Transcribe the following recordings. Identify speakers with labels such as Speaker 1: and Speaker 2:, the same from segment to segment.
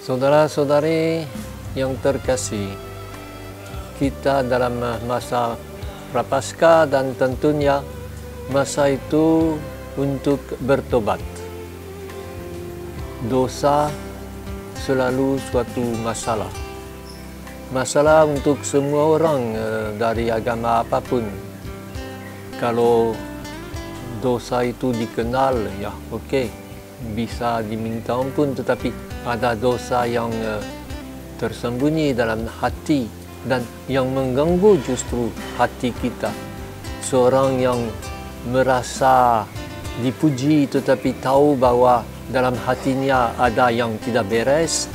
Speaker 1: Saudara-saudari yang terkasih, kita dalam masa Prapaskah dan tentunya masa itu untuk bertobat. Dosa selalu suatu masalah. Masalah untuk semua orang dari agama apapun. Kalau dosa itu dikenal, ya oke, bisa diminta ampun, tetapi ada dosa yang tersembunyi dalam hati dan yang mengganggu justru hati kita. Seorang yang merasa dipuji tetapi tahu bahwa dalam hatinya ada yang tidak beres,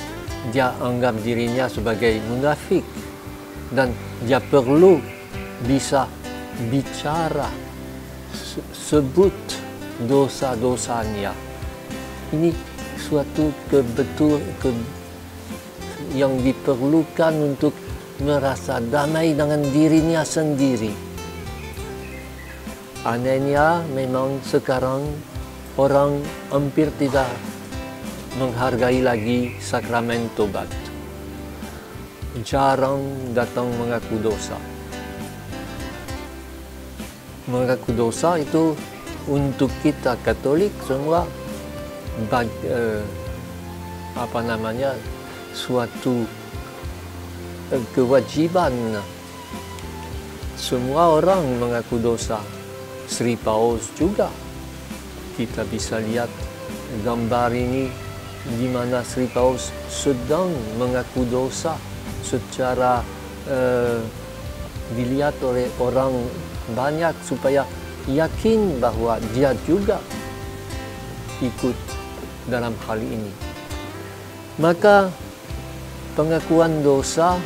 Speaker 1: dia anggap dirinya sebagai munafik dan dia perlu bisa bicara, sebut dosa-dosanya. Ini suatu yang diperlukan untuk merasa damai dengan dirinya sendiri. Anehnya memang sekarang orang hampir tidak menghargai lagi sakramen tobat. Jarang datang mengaku dosa. Mengaku dosa itu untuk kita Katolik semua suatu kewajiban. Semua orang mengaku dosa. Sri Paus juga. Kita bisa lihat gambar ini di mana Sri Paus sedang mengaku dosa secara dilihat oleh orang banyak supaya yakin bahwa dia juga ikut dalam hal ini. Maka pengakuan dosa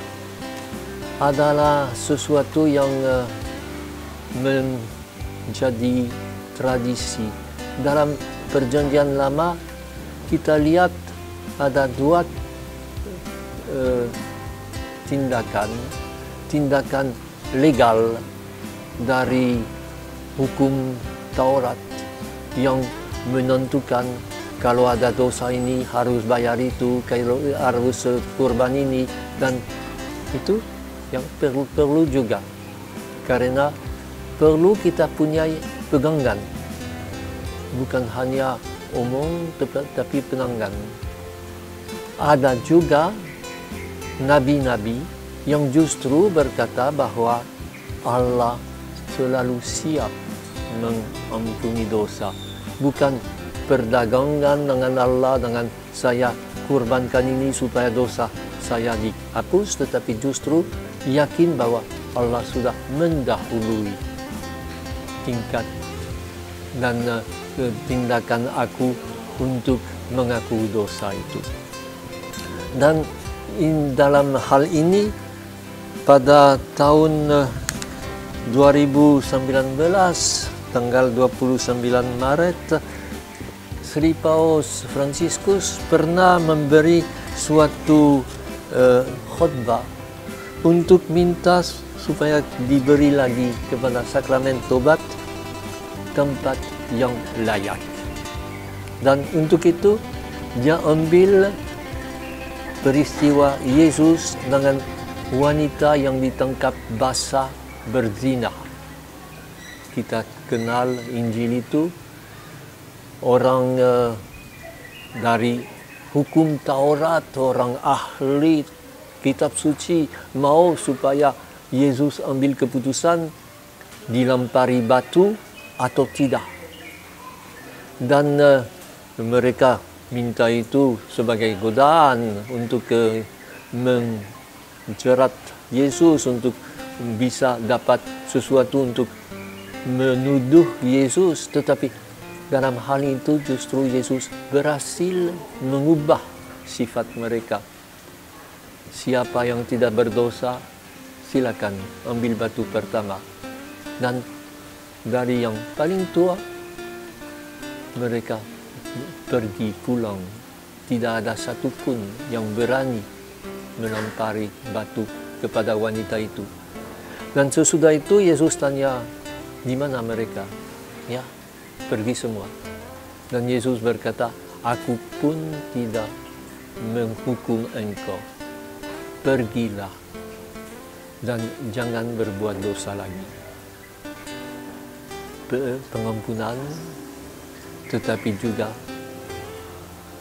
Speaker 1: adalah sesuatu yang menjadi tradisi. Dalam Perjanjian Lama kita lihat ada dua tindakan legal dari hukum Taurat yang menentukan kalau ada dosa ini harus bayar itu, kalau harus kurban ini, dan itu yang perlu juga karena perlu kita punya pegangan, bukan hanya omong tapi penangan. Ada juga nabi-nabi yang justru berkata bahwa Allah selalu siap mengampuni dosa. Bukan perdagangan dengan Allah dengan saya kurbankan ini supaya dosa saya dihapus, tetapi justru yakin bahwa Allah sudah mendahului tingkat dan tindakan aku untuk mengaku dosa itu. Dan dalam hal ini pada tahun 2019 tanggal 29 Maret Sri Paus Fransiskus pernah memberi suatu khotbah untuk minta supaya diberi lagi kepada sakramen tobat tempat yang layak. Dan untuk itu dia ambil peristiwa Yesus dengan wanita yang ditangkap basah berzina. Kita kenal Injil itu, orang dari hukum Taurat, orang ahli kitab suci mau supaya Yesus ambil keputusan dilempari batu atau tidak. Dan mereka minta itu sebagai godaan untuk menjerat Yesus, untuk bisa dapat sesuatu untuk menuduh Yesus. Tetapi dalam hal itu justru Yesus berhasil mengubah sifat mereka. Siapa yang tidak berdosa, silakan ambil batu pertama. Dan dari yang paling tua, mereka pergi pulang. Tidak ada satupun yang berani melempari batu kepada wanita itu. Dan sesudah itu Yesus tanya, di mana mereka? Ya, pergi semua. Dan Yesus berkata, aku pun tidak menghukum engkau. Pergilah dan jangan berbuat dosa lagi. Pengampunan, tetapi juga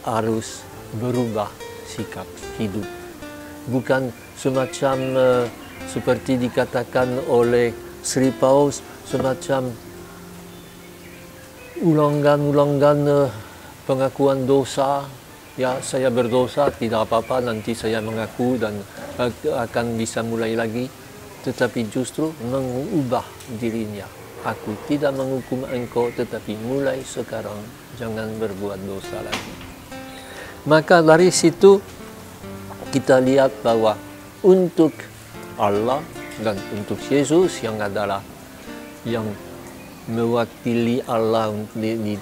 Speaker 1: harus berubah sikap hidup. Bukan semacam seperti dikatakan oleh Sri Paus, semacam ulangan pengakuan dosa. Ya, saya berdosa, tidak apa-apa, nanti saya mengaku dan akan bisa mulai lagi. Tetapi justru mengubah dirinya. Aku tidak menghukum engkau, tetapi mulai sekarang jangan berbuat dosa lagi. Maka dari situ kita lihat bahwa untuk Allah dan untuk Yesus yang adalah yang mewakili Allah di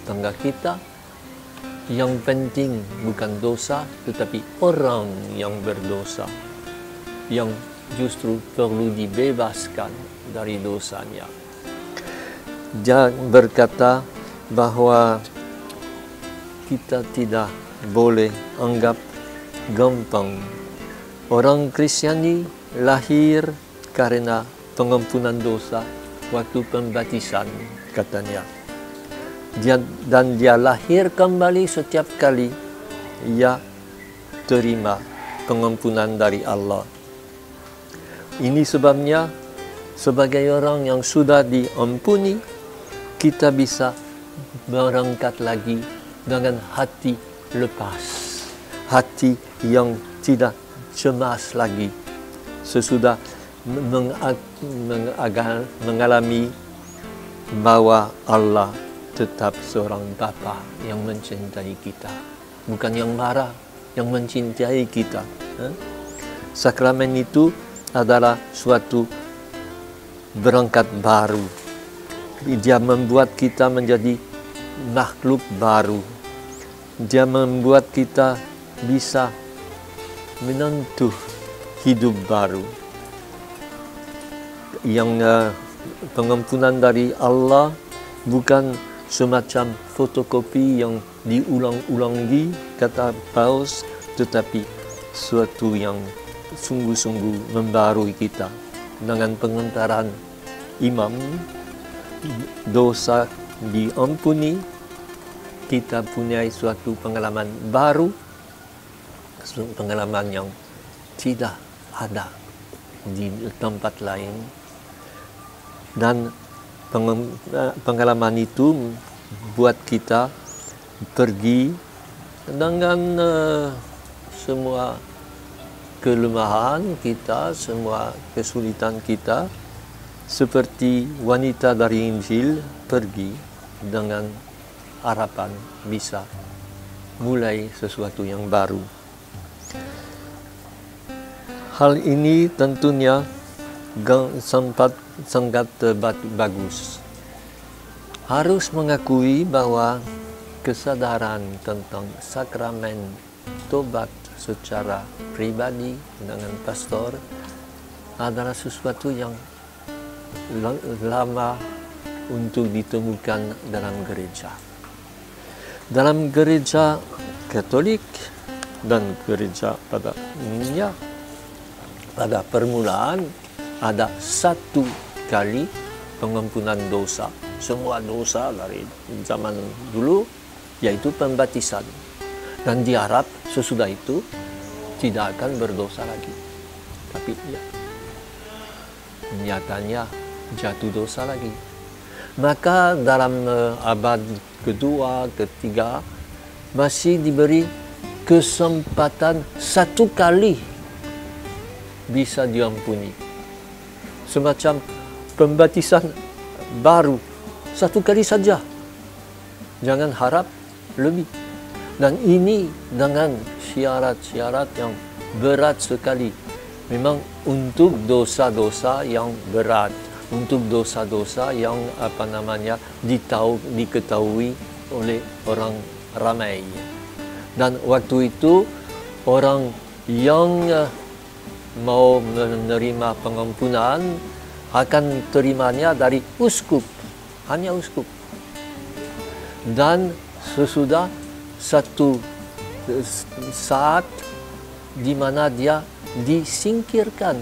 Speaker 1: tengah kita, yang penting bukan dosa tetapi orang yang berdosa yang justru perlu dibebaskan dari dosanya. Dia berkata bahwa kita tidak boleh anggap gampang. Orang Kristiani lahir karena pengampunan dosa waktu pembaptisan, katanya. Dan dia lahir kembali setiap kali ia terima pengampunan dari Allah. Ini sebabnya sebagai orang yang sudah diampuni, kita bisa berangkat lagi dengan hati lepas, hati yang tidak cemas lagi sesudah mengalami bahwa Allah tetap seorang Bapa yang mencintai kita, bukan yang marah, yang mencintai kita. Sakramen itu adalah suatu berangkat baru. Dia membuat kita menjadi makhluk baru. Dia membuat kita bisa menentuh hidup baru. Yang pengampunan dari Allah bukan semacam fotokopi yang diulang-ulangi, kata Paus, tetapi suatu yang sungguh-sungguh membarui kita. Dengan pengantaran imam, dosa diampuni, kita punya suatu pengalaman baru, pengalaman yang tidak ada di tempat lain. Dan pengalaman itu buat kita pergi dengan semua kelemahan kita, semua kesulitan kita, seperti wanita dari Injil pergi dengan harapan bisa mulai sesuatu yang baru. Hal ini tentunya sangat bagus. Harus mengakui bahwa kesadaran tentang sakramen tobat secara pribadi dengan pastor adalah sesuatu yang lama untuk ditemukan dalam gereja. Dalam gereja Katolik dan gereja pada permulaan ada satu kali pengampunan dosa, semua dosa dari zaman dulu, yaitu pembaptisan. Dan diharap sesudah itu tidak akan berdosa lagi. Tapi ya, nyatanya jatuh dosa lagi. Maka dalam abad kedua, ketiga, masih diberi kesempatan satu kali bisa diampuni. Semacam pembaptisan baru, satu kali saja. Jangan harap lebih. Dan ini dengan syarat-syarat yang berat sekali. Memang untuk dosa-dosa yang berat, untuk dosa-dosa yang diketahui oleh orang ramai. Dan waktu itu orang yang mau menerima pengampunan akan terimanya dari uskup, hanya uskup. Dan sesudah satu saat di mana dia disingkirkan.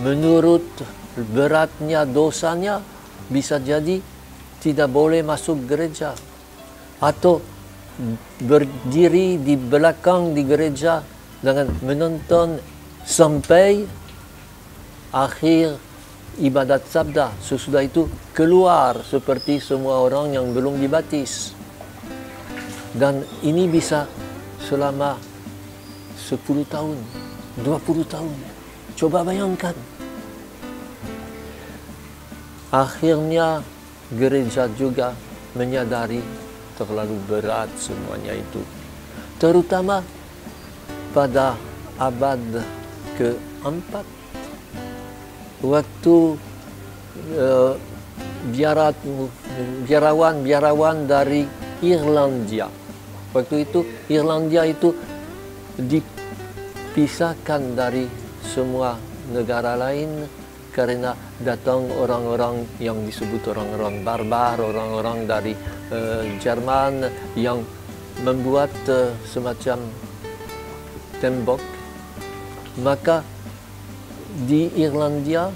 Speaker 1: Menurut beratnya dosanya, bisa jadi tidak boleh masuk gereja. Atau berdiri di belakang di gereja dengan menonton sampai akhir ibadat sabda. Sesudah itu keluar seperti semua orang yang belum dibaptis. Dan ini bisa selama 10 tahun, 20 tahun. Coba bayangkan. Akhirnya gereja juga menyadari terlalu berat semuanya itu. Terutama pada abad keempat, waktu biarawan dari Irlandia. Waktu itu Irlandia itu dipisahkan dari semua negara lain karena datang orang-orang yang disebut orang-orang barbar, orang-orang dari Jerman yang membuat semacam tembok. Maka di Irlandia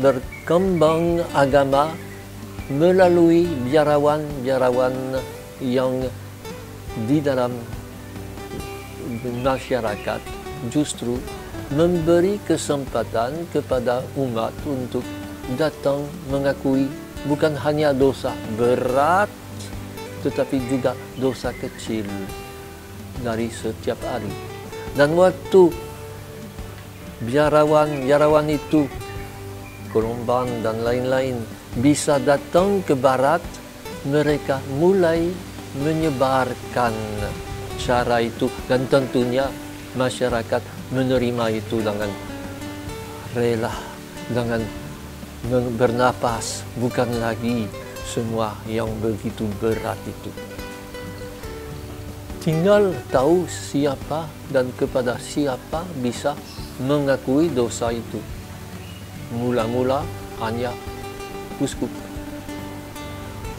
Speaker 1: berkembang agama melalui biarawan-biarawan yang di dalam masyarakat justru memberi kesempatan kepada umat untuk datang mengakui bukan hanya dosa berat, tetapi juga dosa kecil dari setiap hari. Dan waktu biarawan itu, Colomban dan lain-lain, bisa datang ke barat, mereka mulai menyebarkan cara itu, dan tentunya masyarakat menerima itu dengan rela, dengan bernapas, bukan lagi semua yang begitu berat itu. Tinggal tahu siapa dan kepada siapa bisa mengakui dosa itu. Mula-mula hanya uskup.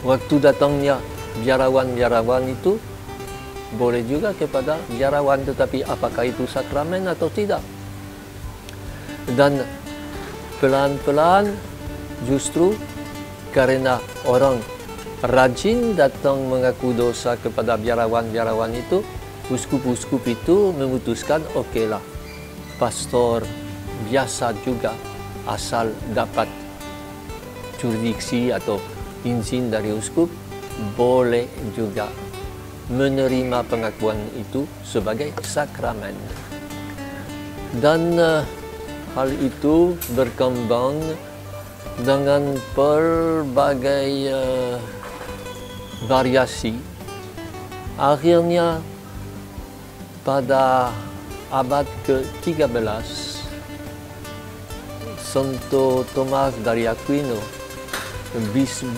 Speaker 1: Waktu datangnya biarawan-biarawan itu, boleh juga kepada biarawan, tetapi apakah itu sakramen atau tidak? Dan pelan-pelan justru karena orang rajin datang mengaku dosa kepada biarawan-biarawan itu, uskup-uskup itu memutuskan, okelah, pastor biasa juga asal dapat jurisdiksi atau izin dari uskup, boleh juga menerima pengakuan itu sebagai sakramen. Dan hal itu berkembang dengan berbagai variasi. Akhirnya pada abad ke-13, Santo Thomas dari Aquino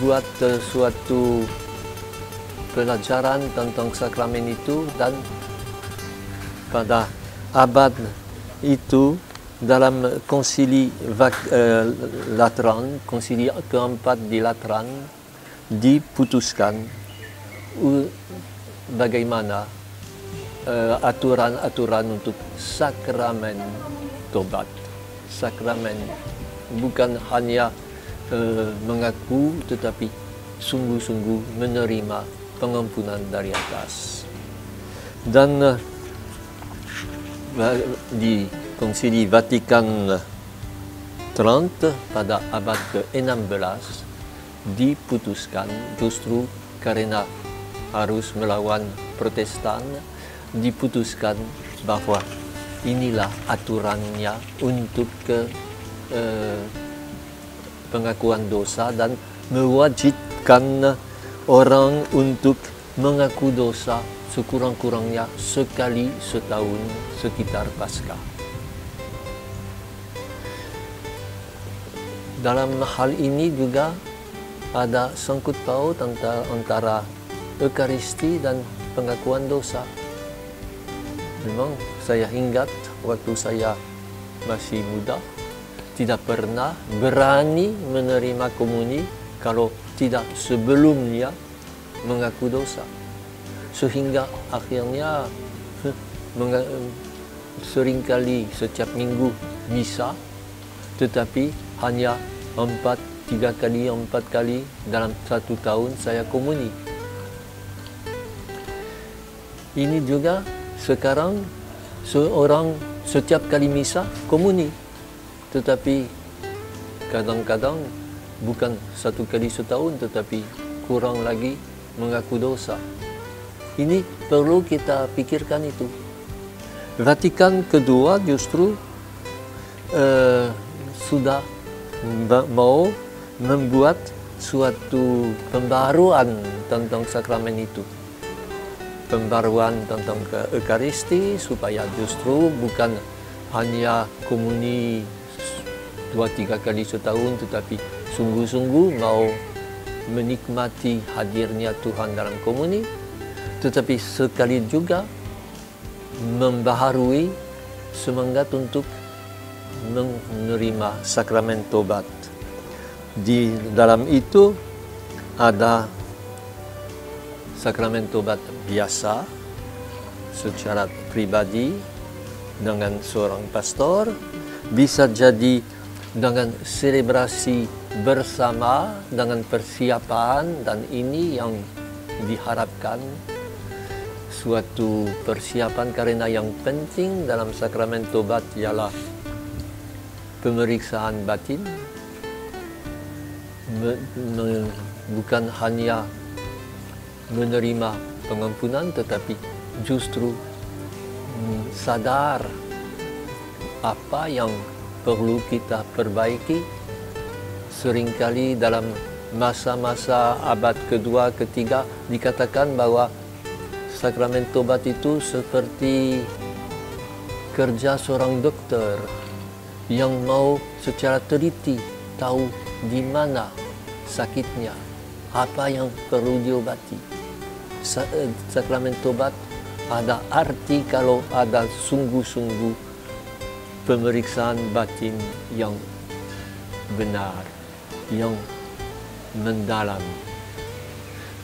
Speaker 1: buat suatu pelajaran tentang sakramen itu, dan pada abad itu dalam konsili Lateran, konsili keempat di Lateran, diputuskan bagaimana aturan-aturan untuk sakramen tobat. Sakramen bukan hanya mengaku, tetapi sungguh-sungguh menerima pengampunan dari atas. Dan di Konsili Vatikan 30 pada abad ke-16 diputuskan, justru karena harus melawan Protestan, diputuskan bahwa inilah aturannya untuk pengakuan dosa, dan mewajibkan orang untuk mengaku dosa sekurang-kurangnya sekali setahun sekitar Paskah. Dalam hal ini juga ada sangkut paut antara Ekaristi dan pengakuan dosa. Memang saya ingat waktu saya masih muda, tidak pernah berani menerima komuni kalau tidak sebelumnya mengaku dosa. sehingga akhirnya seringkali setiap minggu misa, tetapi hanya 3 kali, 4 kali dalam 1 tahun saya komuni. Ini juga sekarang seorang setiap kali misa komuni, tetapi kadang-kadang bukan 1 kali setahun, tetapi kurang lagi mengaku dosa. Ini perlu kita pikirkan itu. Vatikan kedua justru sudah mau membuat suatu pembaruan tentang sakramen itu. Pembaruan tentang Ekaristi supaya justru bukan hanya komuni 2-3 kali setahun, tetapi sungguh-sungguh mau menikmati hadirnya Tuhan dalam komuni, tetapi sekali juga membaharui semangat untuk menerima sakramen tobat. Di dalam itu ada sakramen tobat biasa secara pribadi dengan seorang pastor, bisa jadi dengan selebrasi bersama dengan persiapan, dan ini yang diharapkan suatu persiapan, karena yang penting dalam sakramen tobat ialah pemeriksaan batin, bukan hanya menerima pengampunan, tetapi justru sadar apa yang perlu kita perbaiki. Seringkali dalam masa-masa abad kedua, ketiga dikatakan bahwa sakramen tobat itu seperti kerja seorang dokter yang mau secara teliti tahu di mana sakitnya, apa yang perlu diobati. Sakramen tobat ada arti kalau ada sungguh-sungguh pemeriksaan batin yang benar, yang mendalam.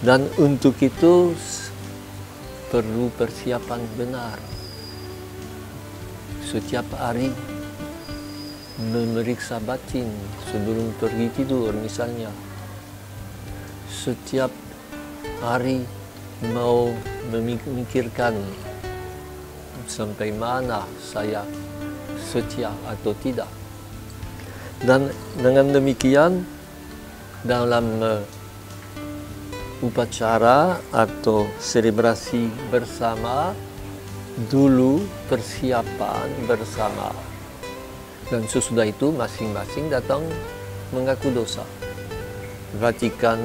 Speaker 1: Dan untuk itu perlu persiapan benar. Setiap hari memeriksa batin sebelum pergi tidur misalnya. Setiap hari mau memikirkan sampai mana saya setia atau tidak. Dan dengan demikian dalam upacara atau selebrasi bersama dulu persiapan bersama, dan sesudah itu masing-masing datang mengaku dosa. Vatikan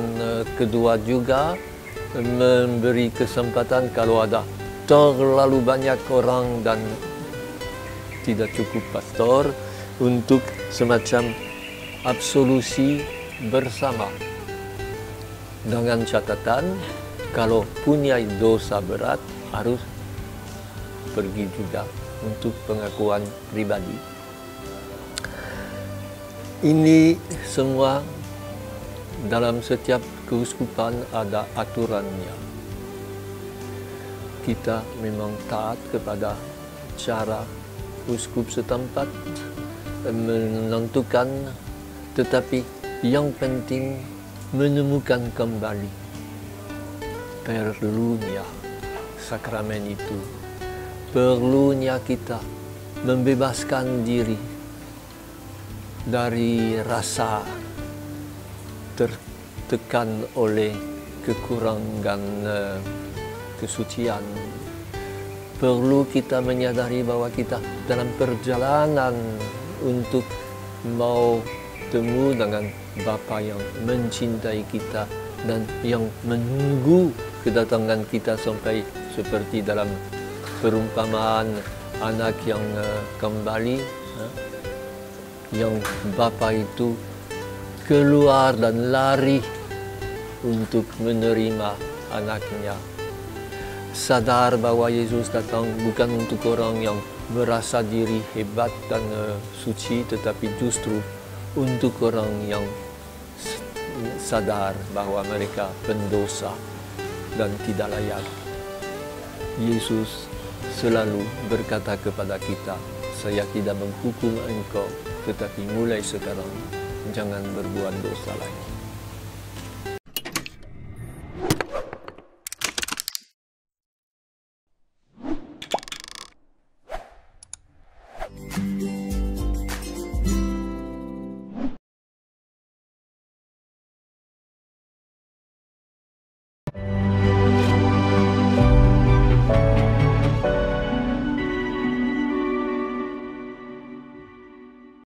Speaker 1: kedua juga memberi kesempatan kalau ada terlalu banyak orang dan tidak cukup pastor untuk semacam absolusi bersama, dengan catatan kalau punya dosa berat harus pergi juga untuk pengakuan pribadi. Ini semua dalam setiap keuskupan ada aturannya. Kita memang taat kepada cara uskup setempat menentukan, tetapi yang penting menemukan kembali perlunya sakramen itu, perlunya kita membebaskan diri dari rasa tertekan oleh kekurangan kesucian. Perlu kita menyadari bahwa kita dalam perjalanan untuk mau temu dengan Bapa yang mencintai kita dan yang menunggu kedatangan kita, sampai seperti dalam perumpamaan anak yang kembali, yang Bapa itu keluar dan lari untuk menerima anaknya. Sadar bahwa Yesus datang bukan untuk orang yang merasa diri hebat dan suci, tetapi justru untuk orang yang sadar bahwa mereka pendosa dan tidak layak Yesus selalu berkata kepada kita, saya tidak menghukum engkau, tetapi mulai sekarang jangan berbuat dosa lagi.